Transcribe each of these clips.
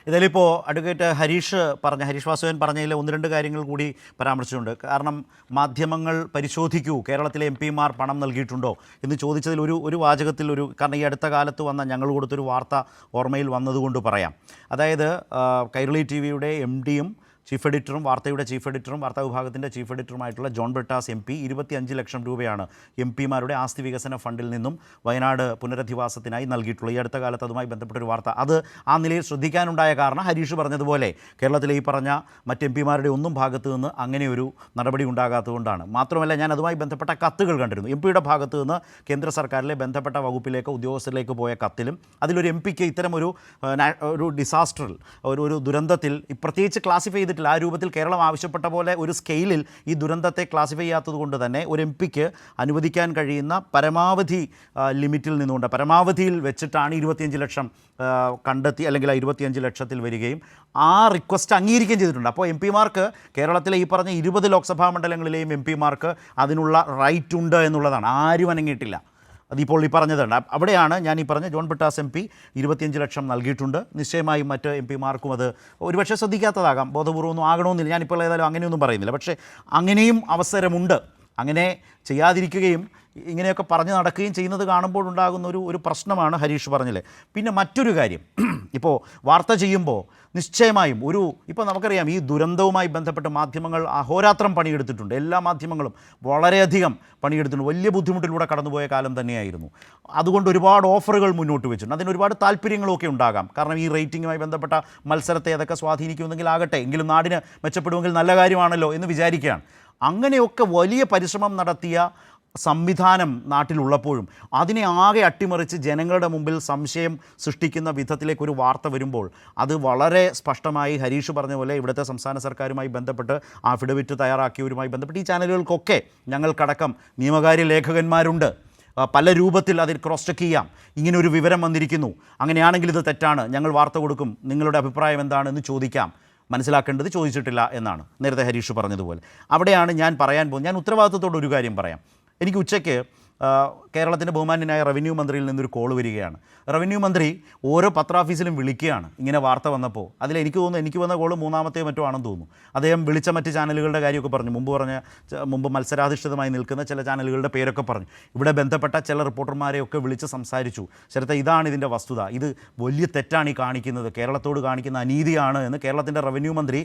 ഇതിലിപ്പോൾ അഡ്വക്കേറ്റ് ഹരീഷ് വാസുദേവൻ പറഞ്ഞതിൽ ഒന്ന് രണ്ട് കാര്യങ്ങൾ കൂടി പരാമർശിച്ചിട്ടുണ്ട്. കാരണം മാധ്യമങ്ങൾ പരിശോധിക്കൂ, കേരളത്തിലെ MP മാർ പണം നൽകിയിട്ടുണ്ടോ എന്ന് ചോദിച്ചതിൽ ഒരു വാചകത്തിൽ കാരണം ഈ അടുത്ത കാലത്ത് വന്ന ഞങ്ങൾ കൊടുത്തൊരു വാർത്ത ഓർമ്മയിൽ വന്നതുകൊണ്ട് പറയാം. അതായത് കൈരളി TV-യുടെ MD-യും ചീഫ് എഡിറ്ററും വാർത്തയുടെ ചീഫ് എഡിറ്ററും വാർത്താ വിഭാഗത്തിൻ്റെ ചീഫ് എഡിറ്ററുമായിട്ടുള്ള ജോൺ ബ്രിട്ടാസ് MP 25 ലക്ഷം രൂപയാണ് MP-മാരുടെ ആസ്തി വികസന ഫണ്ടിൽ നിന്നും വയനാട് പുനരധിവാസത്തിനായി നൽകിയിട്ടുള്ളത്. ഈ അടുത്ത കാലത്ത് അതുമായി ബന്ധപ്പെട്ടൊരു വാർത്ത, അത് ആ നിലയിൽ ശ്രദ്ധിക്കാനുണ്ടായ കാരണം ഹരീഷ് പറഞ്ഞതുപോലെ കേരളത്തിലെ ഈ പറഞ്ഞ മറ്റ് MP-മാരുടെ ഒന്നും ഭാഗത്തു നിന്ന് അങ്ങനെയൊരു നടപടി ഉണ്ടാകാത്തതുകൊണ്ടാണ്. മാത്രമല്ല, ഞാൻ അതുമായി ബന്ധപ്പെട്ട കത്തുകൾ കണ്ടിരുന്നു. MP-യുടെ ഭാഗത്തു നിന്ന് കേന്ദ്ര സർക്കാരിലെ ബന്ധപ്പെട്ട വകുപ്പിലേക്ക് ഉദ്യോഗസ്ഥരിലേക്ക് പോയ കത്തിലും അതിലൊരു MP-ക്ക് ഇത്തരം ഒരു ഡിസാസ്റ്ററിൽ ഒരു ദുരന്തത്തിൽ പ്രത്യേകിച്ച് ക്ലാസിഫൈ ചെയ്ത് ആ രൂപത്തിൽ കേരളം ആവശ്യപ്പെട്ട പോലെ ഒരു സ്കെയിലിൽ ഈ ദുരന്തത്തെ ക്ലാസിഫൈ ചെയ്യാത്തത് കൊണ്ട് തന്നെ ഒരു MP-ക്ക് അനുവദിക്കാൻ കഴിയുന്ന പരമാവധി ലിമിറ്റിൽ നിന്നുകൊണ്ട് പരമാവധിയിൽ വെച്ചിട്ടാണ് 25 ലക്ഷം കണ്ടെത്തി, അല്ലെങ്കിൽ ആ 25 ലക്ഷത്തിൽ വരികയും ആ റിക്വസ്റ്റ് അംഗീകരിക്കുകയും ചെയ്തിട്ടുണ്ട്. അപ്പോൾ MP-മാർക്ക് കേരളത്തിലെ ഈ പറഞ്ഞ 20 ലോക്സഭാ മണ്ഡലങ്ങളിലെയും MP-മാർക്ക് അതിനുള്ള റൈറ്റ് ഉണ്ട് എന്നുള്ളതാണ്. ആരും അനങ്ങിയിട്ടില്ല. അതിപ്പോൾ ഈ പറഞ്ഞതുണ്ട്. അവിടെയാണ് ഞാൻ ഈ പറഞ്ഞ ജോൺ ബ്രിട്ടാസ് MP 25 ലക്ഷം നൽകിയിട്ടുണ്ട്. നിശ്ചയമായും മറ്റ് MP-മാർക്കും അത് ഒരുപക്ഷെ ശ്രദ്ധിക്കാത്തതാകാം, ബോധപൂർവ്വമൊന്നും ആകണമെന്നില്ല. ഞാനിപ്പോൾ ഏതായാലും അങ്ങനെയൊന്നും പറയുന്നില്ല. പക്ഷേ അങ്ങനെയും അവസരമുണ്ട്. അങ്ങനെ ചെയ്യാതിരിക്കുകയും ഇങ്ങനെയൊക്കെ പറഞ്ഞു നടക്കുകയും ചെയ്യുന്നത് കാണുമ്പോഴുണ്ടാകുന്ന ഒരു പ്രശ്നമാണ് ഹരീഷ് പറഞ്ഞില്ലേ. പിന്നെ മറ്റൊരു കാര്യം, ഇപ്പോൾ വാർത്ത ചെയ്യുമ്പോൾ നിശ്ചയമായും ഇപ്പോൾ നമുക്കറിയാം ഈ ദുരന്തവുമായി ബന്ധപ്പെട്ട് മാധ്യമങ്ങൾ അഹോരാത്രം പണിയെടുത്തിട്ടുണ്ട്. എല്ലാ മാധ്യമങ്ങളും വളരെയധികം പണിയെടുത്തിട്ടുണ്ട്. വലിയ ബുദ്ധിമുട്ടിലൂടെ കടന്നുപോയ കാലം തന്നെയായിരുന്നു. അതുകൊണ്ട് ഒരുപാട് ഓഫറുകൾ മുന്നോട്ട് വെച്ചിട്ടുണ്ട്. അതിന് ഒരുപാട് താല്പര്യങ്ങളൊക്കെ ഉണ്ടാകാം. കാരണം ഈ റേറ്റിംഗുമായി ബന്ധപ്പെട്ട മത്സരത്തെ അതൊക്കെ സ്വാധീനിക്കുമെന്നെങ്കിൽ ആകട്ടെ, എങ്കിലും നാടിന് മെച്ചപ്പെടുമെങ്കിൽ നല്ല കാര്യമാണല്ലോ എന്ന് വിചാരിക്കുകയാണ്. അങ്ങനെയൊക്കെ വലിയ പരിശ്രമം നടത്തിയ സംവിധാനം നാട്ടിലുള്ളപ്പോഴും അതിനെ ആകെ അട്ടിമറിച്ച് ജനങ്ങളുടെ മുമ്പിൽ സംശയം സൃഷ്ടിക്കുന്ന വിധത്തിലേക്ക് ഒരു വാർത്ത വരുമ്പോൾ അത് വളരെ സ്പഷ്ടമായി ഹരീഷ് പറഞ്ഞ പോലെ ഇവിടുത്തെ സംസ്ഥാന സർക്കാരുമായി ബന്ധപ്പെട്ട് ആഫിഡവിറ്റ് തയ്യാറാക്കിയവരുമായി ബന്ധപ്പെട്ട് ഈ ചാനലുകൾക്കൊക്കെ ഞങ്ങൾക്കടക്കം നിയമകാര്യ ലേഖകന്മാരുണ്ട്. പല രൂപത്തിൽ അതിൽ ക്രോസ് ചെക്ക് ചെയ്യാം. ഇങ്ങനൊരു വിവരം വന്നിരിക്കുന്നു, അങ്ങനെയാണെങ്കിൽ ഇത് തെറ്റാണ്, ഞങ്ങൾ വാർത്ത കൊടുക്കും, നിങ്ങളുടെ അഭിപ്രായം എന്താണെന്ന് ചോദിക്കാം. മനസ്സിലാക്കേണ്ടത് ചോദിച്ചിട്ടില്ല എന്നാണ് നേരത്തെ ഹരീഷ് പറഞ്ഞതുപോലെ. അവിടെയാണ് ഞാൻ പറയാൻ പോകുന്നത്. ഞാൻ ഉത്തരവാദിത്തത്തോടെ ഒരു കാര്യം പറയാം. എനിക്ക് ഉച്ചയ്ക്ക് കേരളത്തിൻ്റെ ബഹുമാന്യനായ റവന്യൂ മന്ത്രിയിൽ നിന്നൊരു കോൾ വരികയാണ്. റവന്യൂ മന്ത്രി ഓരോ പത്രാഫീസിലും വിളിക്കുകയാണ് ഇങ്ങനെ വാർത്ത വന്നപ്പോൾ. എനിക്ക് തോന്നുന്നു എനിക്ക് വന്ന കോൾ മൂന്നാമത്തെ മറ്റോ ആണെന്ന് തോന്നുന്നു. അദ്ദേഹം വിളിച്ച മറ്റ് ചാനലുകളുടെ കാര്യമൊക്കെ പറഞ്ഞു. മുമ്പ് മത്സരാധിഷ്ഠിതമായി നിൽക്കുന്ന ചില ചാനലുകളുടെ പേരൊക്കെ പറഞ്ഞു. ഇവിടെ ബന്ധപ്പെട്ട ചില റിപ്പോർട്ടർമാരെയൊക്കെ വിളിച്ച് സംസാരിച്ചു. ശരത്തെ, ഇതാണ് ഇതിൻ്റെ വസ്തുത, ഇത് വലിയ തെറ്റാണ് ഈ കാണിക്കുന്നത്, കേരളത്തോട് കാണിക്കുന്ന അനീതിയാണ് എന്ന് കേരളത്തിൻ്റെ റവന്യൂ മന്ത്രി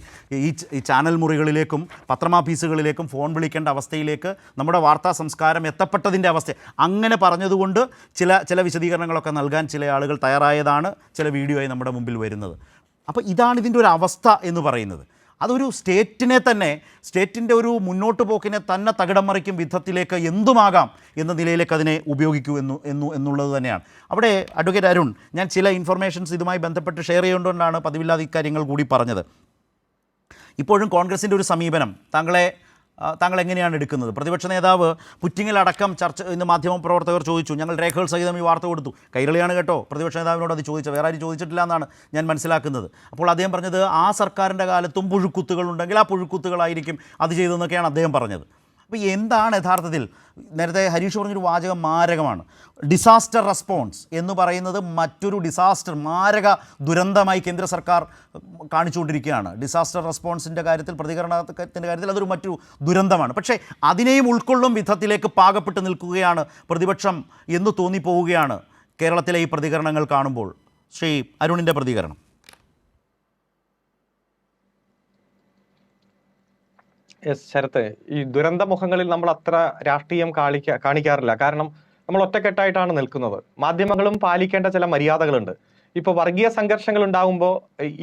ഈ ചാനൽ മുറികളിലേക്കും പത്രമാഫീസുകളിലേക്കും ഫോൺ വിളിക്കേണ്ട അവസ്ഥയിലേക്ക് നമ്മുടെ വാർത്താ സംസ്കാരം എത്തപ്പെട്ടതിൻ്റെ അവസ്ഥ. അങ്ങനെ പറഞ്ഞതുകൊണ്ട് ചില വിശദീകരണങ്ങളൊക്കെ നൽകാൻ ചില ആളുകൾ തയ്യാറായതാണ് ചില വീഡിയോയായി നമ്മുടെ മുമ്പിൽ വരുന്നത്. അപ്പോൾ ഇതാണ് ഇതിൻ്റെ ഒരു അവസ്ഥ എന്ന് പറയുന്നത്. അതൊരു സ്റ്റേറ്റിൻ്റെ ഒരു മുന്നോട്ട് പോക്കിനെ തന്നെ തകിടം മറിക്കും വിധത്തിലേക്ക് എന്തുമാകാം എന്ന നിലയിലേക്ക് അതിനെ ഉപയോഗിക്കൂ എന്നുള്ളത് തന്നെയാണ്. അവിടെ അഡ്വക്കേറ്റ് അരുൺ, ഞാൻ ചില ഇൻഫർമേഷൻസ് ഇതുമായി ബന്ധപ്പെട്ട് ഷെയർ ചെയ്തുകൊണ്ടാണ് പതിവില്ലാതെ ഇക്കാര്യങ്ങൾ കൂടി പറഞ്ഞത്. ഇപ്പോഴും കോൺഗ്രസിൻ്റെ ഒരു സമീപനം താങ്കൾ എങ്ങനെയാണ് എടുക്കുന്നത്? പ്രതിപക്ഷ നേതാവ് പുറ്റിങ്ങിലടക്കം ഇന്ന് മാധ്യമപ്രവർത്തകർ ചോദിച്ചു, ഞങ്ങൾ രേഖകൾ സഹിതം ഈ വാർത്ത കൊടുത്തു. കൈരളിയാണ് കേട്ടോ പ്രതിപക്ഷ നേതാവിനോട് അത് ചോദിച്ചത്, വേറെ ആരും ചോദിച്ചിട്ടില്ല എന്നാണ് ഞാൻ മനസ്സിലാക്കുന്നത്. അപ്പോൾ അദ്ദേഹം പറഞ്ഞത് ആ സർക്കാരിൻ്റെ കാലത്തും പുഴുക്കുത്തുകൾ ഉണ്ടെങ്കിൽ ആ പുഴുക്കുത്തുകളായിരിക്കും അത് ചെയ്തതെന്നൊക്കെയാണ് അദ്ദേഹം പറഞ്ഞത്. അപ്പോൾ എന്താണ് യഥാർത്ഥത്തിൽ നേരത്തെ ഹരീഷ് പറഞ്ഞൊരു വാചകം മാരകമാണ്. ഡിസാസ്റ്റർ റെസ്പോൺസ് എന്ന് പറയുന്നത് മറ്റൊരു മാരക ദുരന്തമായി കേന്ദ്ര സർക്കാർ കാണിച്ചുകൊണ്ടിരിക്കുകയാണ്. ഡിസാസ്റ്റർ റെസ്പോൺസിൻ്റെ കാര്യത്തിൽ, പ്രതികരണത്തിൻ്റെ കാര്യത്തിൽ അതൊരു മറ്റൊരു ദുരന്തമാണ്. പക്ഷേ അതിനെയും ഉൾക്കൊള്ളും വിധത്തിലേക്ക് പാകപ്പെട്ട് നിൽക്കുകയാണ് പ്രതിപക്ഷം എന്ന് തോന്നിപ്പോവുകയാണ് കേരളത്തിലെ ഈ പ്രതികരണങ്ങൾ കാണുമ്പോൾ. ശ്രീ അരുണിൻ്റെ പ്രതികരണം. ശരത്ത്, ഈ ദുരന്ത മുഖങ്ങളിൽ നമ്മൾ അത്ര രാഷ്ട്രീയം കാണിക്കാറില്ല. കാരണം നമ്മൾ ഒറ്റക്കെട്ടായിട്ടാണ് നിൽക്കുന്നത്. മാധ്യമങ്ങളും പാലിക്കേണ്ട ചില മര്യാദകളുണ്ട്. ഇപ്പൊ വർഗീയ സംഘർഷങ്ങൾ ഉണ്ടാകുമ്പോൾ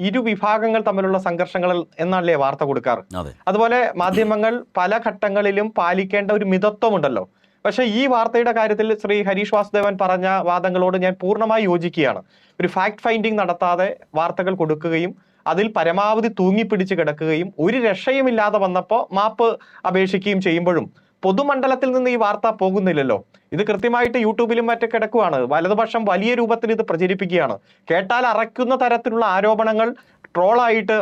ഇരു വിഭാഗങ്ങൾ തമ്മിലുള്ള സംഘർഷങ്ങൾ എന്നല്ലേ വാർത്ത കൊടുക്കാറ്. അതുപോലെ മാധ്യമങ്ങൾ പല ഘട്ടങ്ങളിലും പാലിക്കേണ്ട ഒരു മിതത്വമുണ്ടല്ലോ. പക്ഷെ ഈ വാർത്തയുടെ കാര്യത്തിൽ ശ്രീ ഹരീഷ് വാസുദേവൻ പറഞ്ഞ വാദങ്ങളോട് ഞാൻ പൂർണ്ണമായി യോജിക്കുകയാണ്. ഒരു ഫാക്ട് ഫൈൻഡിങ് നടത്താതെ വാർത്തകൾ കൊടുക്കുകയും അതിൽ പരമാവധി തൂങ്ങിപ്പിടിച്ച് കിടക്കുകയും ഒരു രക്ഷയുമില്ലാതെ വന്നപ്പോൾ മാപ്പ് അപേക്ഷിക്കുകയും ചെയ്യുമ്പോഴും പൊതുമണ്ഡലത്തിൽ നിന്ന് ഈ വാർത്ത പോകുന്നില്ലല്ലോ. ഇത് കൃത്യമായിട്ട് യൂട്യൂബിലും മറ്റും കിടക്കുകയാണ്. വലതുപക്ഷം വലിയ രൂപത്തിൽ ഇത് പ്രചരിപ്പിക്കുകയാണ്. കേട്ടാൽ അറയ്ക്കുന്ന തരത്തിലുള്ള ആരോപണങ്ങൾ ട്രോളായിട്ട്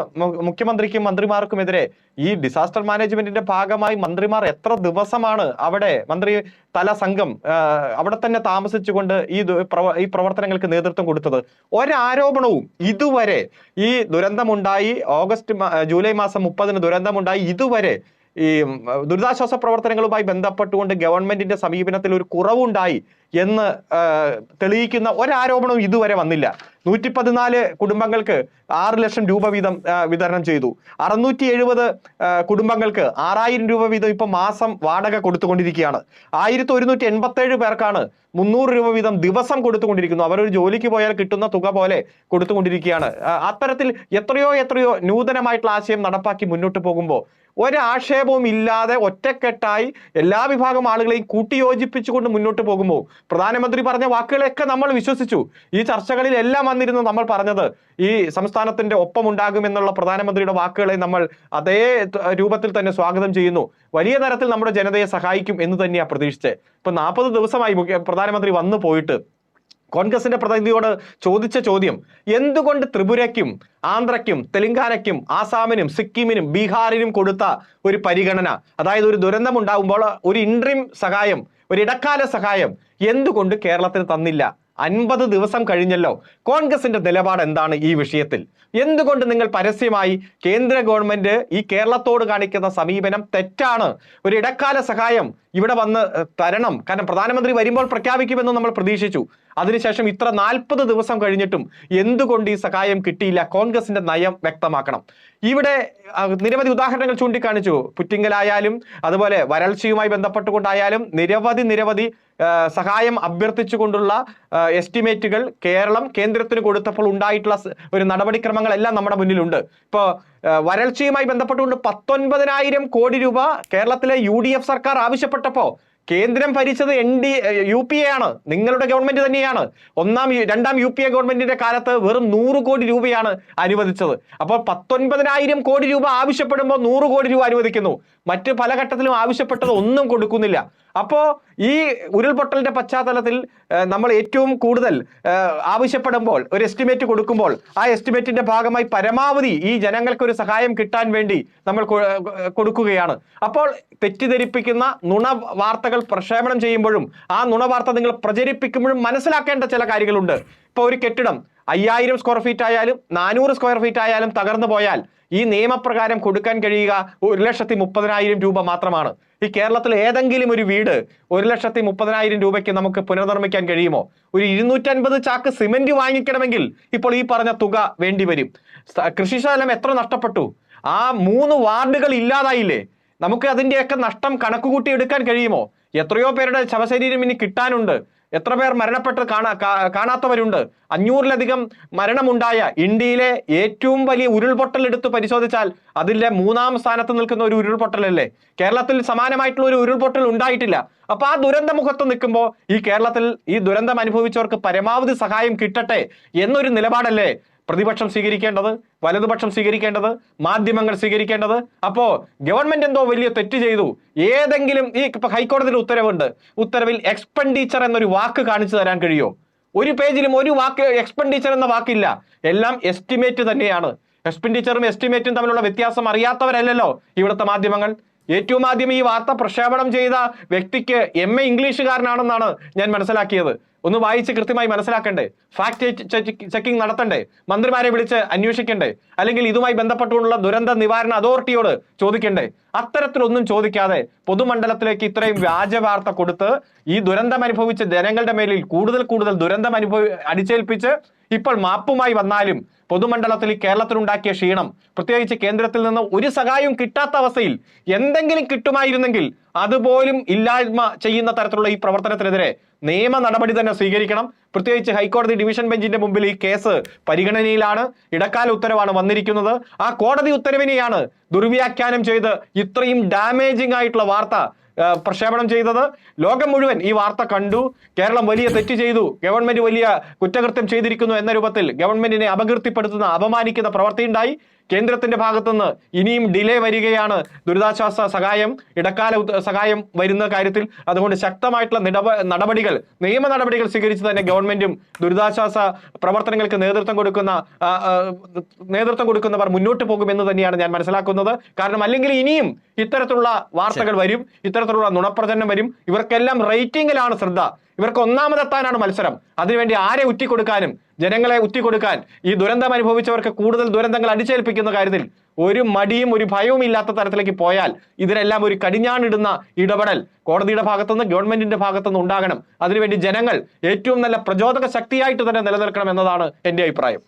മുഖ്യമന്ത്രിക്കും മന്ത്രിമാർക്കുമെതിരെ ഈ ഡിസാസ്റ്റർ മാനേജ്മെന്റിന്റെ ഭാഗമായി മന്ത്രിമാർ എത്ര ദിവസമാണ് അവിടെ മന്ത്രി തല സംഘം അവിടെ തന്നെ താമസിച്ചുകൊണ്ട് ഈ പ്രവർത്തനങ്ങൾക്ക് നേതൃത്വം കൊടുത്തത്? ഒരാരോപണവും ഇതുവരെ ഈ ദുരന്തമുണ്ടായി ജൂലൈ മാസം 30-ന് ദുരന്തമുണ്ടായി ഇതുവരെ ഈ ദുരിതാശ്വാസ പ്രവർത്തനങ്ങളുമായി ബന്ധപ്പെട്ടുകൊണ്ട് ഗവൺമെന്റിന്റെ സമീപനത്തിൽ ഒരു കുറവുണ്ടായി എന്ന് തെളിയിക്കുന്ന ഒരാരോപണവും ഇതുവരെ വന്നില്ല. 114 കുടുംബങ്ങൾക്ക് 6 ലക്ഷം രൂപ വീതം വിതരണം ചെയ്തു. 670 കുടുംബങ്ങൾക്ക് 6000 രൂപ വീതം ഇപ്പൊ മാസം വാടക കൊടുത്തുകൊണ്ടിരിക്കുകയാണ്. 1187 പേർക്കാണ് 300 രൂപ വീതം ദിവസം കൊടുത്തുകൊണ്ടിരിക്കുന്നു. അവരൊരു ജോലിക്ക് പോയാൽ കിട്ടുന്ന തുക പോലെ കൊടുത്തുകൊണ്ടിരിക്കുകയാണ്. അത്തരത്തിൽ എത്രയോ നൂതനമായിട്ടുള്ള ആശയം നടപ്പാക്കി മുന്നോട്ട് പോകുമ്പോൾ ഒരാക്ഷേപവും ഇല്ലാതെ ഒറ്റക്കെട്ടായി എല്ലാ വിഭാഗം ആളുകളെയും കൂട്ടിയോജിപ്പിച്ചുകൊണ്ട് മുന്നോട്ട് പോകുമ്പോൾ പ്രധാനമന്ത്രി പറഞ്ഞ വാക്കുകളെയൊക്കെ നമ്മൾ വിശ്വസിച്ചു. ഈ ചർച്ചകളിൽ എല്ലാം വന്നിരുന്നു നമ്മൾ പറഞ്ഞത് ഈ സംസ്ഥാനത്തിന്റെ ഒപ്പമുണ്ടാകുമെന്നുള്ള പ്രധാനമന്ത്രിയുടെ വാക്കുകളെ നമ്മൾ അതേ രൂപത്തിൽ തന്നെ സ്വാഗതം ചെയ്യുന്നു. വലിയ തരത്തിൽ നമ്മുടെ ജനതയെ സഹായിക്കും എന്ന് തന്നെയാണ് പ്രതീക്ഷിച്ചത്. ഇപ്പൊ 40 ദിവസമായി പ്രധാനമന്ത്രി വന്നു പോയിട്ട് കോൺഗ്രസിന്റെ പ്രതിനിധിയോട് ചോദിച്ച ചോദ്യം, എന്തുകൊണ്ട് ത്രിപുരയ്ക്കും ആന്ധ്രയ്ക്കും തെലങ്കാനയ്ക്കും ആസാമിനും സിക്കിമിനും ബീഹാറിനും കൊടുത്ത ഒരു പരിഗണന, അതായത് ഒരു ദുരന്തം ഉണ്ടാകുമ്പോൾ ഒരു ഇൻട്രീം സഹായം, ഒരു ഇടക്കാല സഹായം എന്തുകൊണ്ട് കേരളത്തിന് തന്നില്ല? 50 ദിവസം കഴിഞ്ഞല്ലോ. കോൺഗ്രസിന്റെ നിലപാട് എന്താണ് ഈ വിഷയത്തിൽ? എന്തുകൊണ്ട് നിങ്ങൾ പരസ്യമായി കേന്ദ്ര ഗവൺമെന്റ് ഈ കേരളത്തോട് കാണിക്കുന്ന സമീപനം തെറ്റാണ്, ഒരു ഇടക്കാല സഹായം ഇവിടെ വന്ന് തരണം, കാരണം പ്രധാനമന്ത്രി വരുമ്പോൾ പ്രഖ്യാപിക്കുമെന്ന് നമ്മൾ പ്രതീക്ഷിച്ചു. അതിനുശേഷം ഇത്ര 40 ദിവസം കഴിഞ്ഞിട്ടും എന്തുകൊണ്ട് ഈ സഹായം കിട്ടിയില്ല? കോൺഗ്രസിന്റെ നയം വ്യക്തമാക്കണം. ഇവിടെ നിരവധി ഉദാഹരണങ്ങൾ ചൂണ്ടിക്കാണിച്ചു. പുറ്റിങ്കലായാലും അതുപോലെ വരൾച്ചയുമായി ബന്ധപ്പെട്ടുകൊണ്ടായാലും നിരവധി സഹായം അഭ്യർത്ഥിച്ചുകൊണ്ടുള്ള എസ്റ്റിമേറ്റുകൾ കേന്ദ്രത്തിന് കൊടുത്തപ്പോൾ ഉണ്ടായിട്ടുള്ള ഒരു നടപടിക്രമങ്ങളെല്ലാം നമ്മുടെ മുന്നിലുണ്ട്. ഇപ്പോ വരൾച്ചയുമായി ബന്ധപ്പെട്ടുകൊണ്ട് 19,000 കോടി രൂപ കേരളത്തിലെ UDF സർക്കാർ ആവശ്യപ്പെട്ടപ്പോ കേന്ദ്രം ഭരിച്ചത് UPA ആണ്, നിങ്ങളുടെ ഗവൺമെന്റ് തന്നെയാണ്. രണ്ടാം UPA ഗവൺമെന്റിന്റെ കാലത്ത് വെറും 100 കോടി രൂപയാണ് അനുവദിച്ചത്. അപ്പോൾ 19,000 കോടി രൂപ ആവശ്യപ്പെടുമ്പോൾ 100 കോടി രൂപ അനുവദിക്കുന്നു. മറ്റ് പല ഘട്ടത്തിലും ആവശ്യപ്പെട്ടത് ഒന്നും കൊടുക്കുന്നില്ല. അപ്പോ ഈ ഉരുൾപൊട്ടലിന്റെ പശ്ചാത്തലത്തിൽ നമ്മൾ ഏറ്റവും കൂടുതൽ ആവശ്യപ്പെടുമ്പോൾ ഒരു എസ്റ്റിമേറ്റ് കൊടുക്കുമ്പോൾ ആ എസ്റ്റിമേറ്റിന്റെ ഭാഗമായി പരമാവധി ഈ ജനങ്ങൾക്ക് ഒരു സഹായം കിട്ടാൻ വേണ്ടി നമ്മൾ കൊടുക്കുകയാണ്. അപ്പോൾ തെറ്റിദ്ധരിപ്പിക്കുന്ന നുണ വാർത്തകൾ പ്രക്ഷേപണം ചെയ്യുമ്പോഴും ആ നുണ വാർത്ത നിങ്ങൾ പ്രചരിപ്പിക്കുമ്പോഴും മനസ്സിലാക്കേണ്ട ചില കാര്യങ്ങളുണ്ട്. ഇപ്പൊ ഒരു കെട്ടിടം 5000 സ്ക്വയർ ഫീറ്റ് ആയാലും 400 സ്ക്വയർ ഫീറ്റ് ആയാലും തകർന്നു പോയാൽ ഈ നിയമപ്രകാരം കൊടുക്കാൻ കഴിയുക 1,30,000 രൂപ മാത്രമാണ്. ഈ കേരളത്തിൽ ഏതെങ്കിലും ഒരു വീട് 1,30,000 രൂപയ്ക്ക് നമുക്ക് പുനർനിർമ്മിക്കാൻ കഴിയുമോ? ഒരു 250 ചാക്ക് സിമെന്റ് വാങ്ങിക്കണമെങ്കിൽ ഇപ്പോൾ ഈ പറഞ്ഞ തുക വേണ്ടിവരും. കൃഷിസ്ഥലം എത്ര നഷ്ടപ്പെട്ടു? ആ 3 വാർഡുകൾ ഇല്ലാതായില്ലേ? നമുക്ക് അതിന്റെയൊക്കെ നഷ്ടം കണക്കുകൂട്ടി എടുക്കാൻ കഴിയുമോ? എത്രയോ പേരുടെ ശവശരീരം ഇനി കിട്ടാനുണ്ട്. എത്ര പേർ മരണപ്പെട്ട് കാണാത്തവരുണ്ട്. 500-ലധികം മരണമുണ്ടായ ഇന്ത്യയിലെ ഏറ്റവും വലിയ ഉരുൾപൊട്ടൽ എടുത്ത് പരിശോധിച്ചാൽ അതിലെ 3-ാം സ്ഥാനത്ത് നിൽക്കുന്ന ഒരു ഉരുൾപൊട്ടലല്ലേ? കേരളത്തിൽ സമാനമായിട്ടുള്ള ഒരു ഉരുൾപൊട്ടൽ ഉണ്ടായിട്ടില്ല. അപ്പൊ ആ ദുരന്തമുഖത്ത് നിൽക്കുമ്പോൾ ഈ കേരളത്തിൽ ഈ ദുരന്തം അനുഭവിച്ചവർക്ക് പരമാവധി സഹായം കിട്ടട്ടെ എന്നൊരു നിലപാടല്ലേ പ്രതിപക്ഷം സ്വീകരിക്കേണ്ടത്, വലതുപക്ഷം സ്വീകരിക്കേണ്ടത്, മാധ്യമങ്ങൾ സ്വീകരിക്കേണ്ടത്? അപ്പോ ഗവൺമെന്റ് എന്തോ വലിയ തെറ്റ് ചെയ്തു, ഏതെങ്കിലും ഇപ്പൊ ഹൈക്കോടതിയുടെ ഉത്തരവുണ്ട്, ഉത്തരവിൽ എക്സ്പെൻഡിച്ചർ എന്നൊരു വാക്ക് കാണിച്ചു തരാൻ കഴിയോ? ഒരു പേജിലും ഒരു വാക്ക് എക്സ്പെൻഡിച്ചർ എന്ന വാക്കില്ല. എല്ലാം എസ്റ്റിമേറ്റ് തന്നെയാണ്. എക്സ്പെൻഡിച്ചറും എസ്റ്റിമേറ്റും തമ്മിലുള്ള വ്യത്യാസം അറിയാത്തവരല്ലല്ലോ ഇവിടുത്തെ മാധ്യമങ്ങൾ. ഏറ്റവും ആദ്യം ഈ വാർത്ത പ്രക്ഷേപണം ചെയ്ത വ്യക്തിക്ക് MA ഇംഗ്ലീഷുകാരനാണെന്നാണ് ഞാൻ മനസ്സിലാക്കിയത്. ഒന്ന് വായിച്ച് കൃത്യമായി മനസ്സിലാക്കണ്ടേ? Fact checking നടത്തണ്ടേ? മന്ത്രിമാരെ വിളിച്ച് അന്വേഷിക്കണ്ടേ? അല്ലെങ്കിൽ ഇതുമായി ബന്ധപ്പെട്ടുകൊണ്ടുള്ള ദുരന്ത നിവാരണ അതോറിറ്റിയോട് ചോദിക്കണ്ടേ? അത്തരത്തിലൊന്നും ചോദിക്കാതെ പൊതുമണ്ഡലത്തിലേക്ക് ഇത്രയും വ്യാജ വാർത്ത കൊടുത്ത് ഈ ദുരന്തം അനുഭവിച്ച ജനങ്ങളുടെ മേലിൽ കൂടുതൽ ദുരന്തം അടിച്ചേൽപ്പിച്ച് ഇപ്പോൾ മാപ്പുമായി വന്നാലും പൊതുമണ്ഡലത്തിൽ കേരളത്തിലുണ്ടാക്കിയ ക്ഷീണം, പ്രത്യേകിച്ച് കേന്ദ്രത്തിൽ നിന്ന് ഒരു സഹായവും കിട്ടാത്ത അവസ്ഥയിൽ എന്തെങ്കിലും കിട്ടുമായിരുന്നെങ്കിൽ അതുപോലും ഇല്ലായ്മ ചെയ്യുന്ന തരത്തിലുള്ള ഈ പ്രവർത്തനത്തിനെതിരെ നിയമ നടപടി തന്നെ സ്വീകരിക്കണം. പ്രത്യേകിച്ച് ഹൈക്കോടതി ഡിവിഷൻ ബെഞ്ചിന്റെ മുമ്പിൽ ഈ കേസ് പരിഗണനയിലാണ്. ഇടക്കാല ഉത്തരവാണ് വന്നിരിക്കുന്നത്. ആ കോടതി ഉത്തരവിനെയാണ് ദുർവ്യാഖ്യാനം ചെയ്ത് ഇത്രയും ഡാമേജിംഗ് ആയിട്ടുള്ള വാർത്ത പ്രക്ഷേപണം ചെയ്തത്. ലോകം മുഴുവൻ ഈ വാർത്ത കണ്ടു. കേരളം വലിയ തെറ്റ് ചെയ്തു, ഗവൺമെന്റ് വലിയ കുറ്റകൃത്യം ചെയ്തിരിക്കുന്നു എന്ന രൂപത്തിൽ ഗവൺമെന്റിനെ അപകീർത്തിപ്പെടുത്തുന്ന, അപമാനിക്കുന്ന പ്രവൃത്തി ഉണ്ടായി. കേന്ദ്രത്തിന്റെ ഭാഗത്തുനിന്ന് ഇനിയും ഡിലേ വരികയാണ് ദുരിതാശ്വാസ സഹായം, ഇടക്കാല സഹായം വരുന്ന കാര്യത്തിൽ. അതുകൊണ്ട് ശക്തമായിട്ടുള്ള നടപടികൾ, നിയമ നടപടികൾ സ്വീകരിച്ച് തന്നെ ഗവൺമെന്റും ദുരിതാശ്വാസ പ്രവർത്തനങ്ങൾക്ക് നേതൃത്വം കൊടുക്കുന്നവർ മുന്നോട്ട് പോകുമെന്ന് തന്നെയാണ് ഞാൻ മനസ്സിലാക്കുന്നത്. കാരണം അല്ലെങ്കിൽ ഇനിയും ഇത്തരത്തിലുള്ള വാർത്തകൾ വരും, ഇത്തരത്തിലുള്ള നുണപ്രചരണം വരും. ഇവർക്കെല്ലാം റേറ്റിംഗിലാണ് ശ്രദ്ധ, ഇവർക്ക് ഒന്നാമതെത്താനാണ് മത്സരം. അതിനുവേണ്ടി ആരെ ഉറ്റിക്കൊടുക്കാനും, ജനങ്ങളെ ഉറ്റിക്കൊടുക്കാൻ, ഈ ദുരന്തം അനുഭവിച്ചവർക്ക് കൂടുതൽ ദുരന്തങ്ങൾ അടിച്ചേൽപ്പിക്കുന്ന കാര്യത്തിൽ ഒരു മടിയും ഒരു ഭയവും ഇല്ലാത്ത തരത്തിലേക്ക് പോയാൽ ഇതിനെല്ലാം ഒരു കടിഞ്ഞാണിടുന്ന ഇടപെടൽ കോടതിയുടെ ഭാഗത്തുനിന്ന്, ഗവൺമെന്റിന്റെ ഭാഗത്തുനിന്ന് ഉണ്ടാകണം. അതിനുവേണ്ടി ജനങ്ങൾ ഏറ്റവും നല്ല പ്രചോദക ശക്തിയായിട്ട് തന്നെ നിലനിൽക്കണം എന്നതാണ് എന്റെ അഭിപ്രായം.